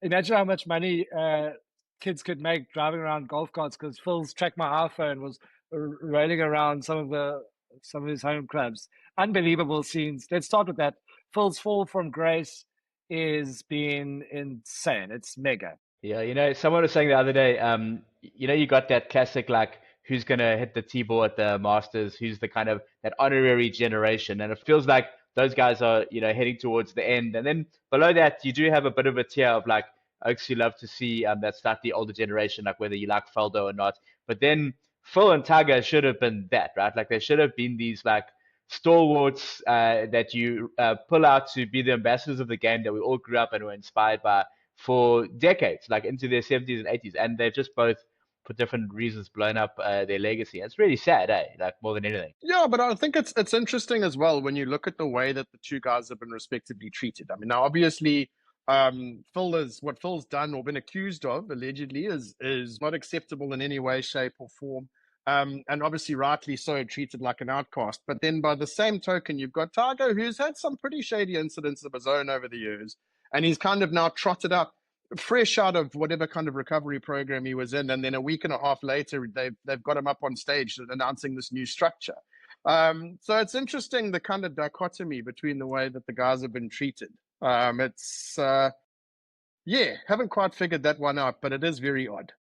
Imagine how much money kids could make driving around golf carts because Phil's Track My iPhone was rolling around some of his home clubs. Unbelievable scenes. Let's start with that. Phil's fall from grace is being insane. It's mega. Yeah, someone was saying the other day, you got that classic like who's gonna hit the tee ball at the Masters, who's the kind of that honorary generation, and it feels like those guys are, heading towards the end, and then below that you do have a bit of a tier of like oaks you love to see that slightly older generation, like whether you like Faldo or not, but then Phil and Tiger should have been that, right? Like there should have been these like stalwarts that you pull out to be the ambassadors of the game that we all grew up and were inspired by for decades, like into their 70s and 80s, and they've just both, for different reasons, blown up their legacy. It's really sad, eh? Like more than anything. Yeah, but I think it's interesting as well when you look at the way that the two guys have been respectively treated. I mean, now obviously, what Phil's done or been accused of allegedly is not acceptable in any way, shape, or form. And obviously, rightly so, treated like an outcast. But then, by the same token, you've got Tiger, who's had some pretty shady incidents of his own over the years, and he's kind of now trotted up fresh out of whatever kind of recovery program he was in, and then a week and a half later, they've got him up on stage announcing this new structure. So it's interesting the kind of dichotomy between the way that the guys have been treated. It's yeah, haven't quite figured that one out, but it is very odd.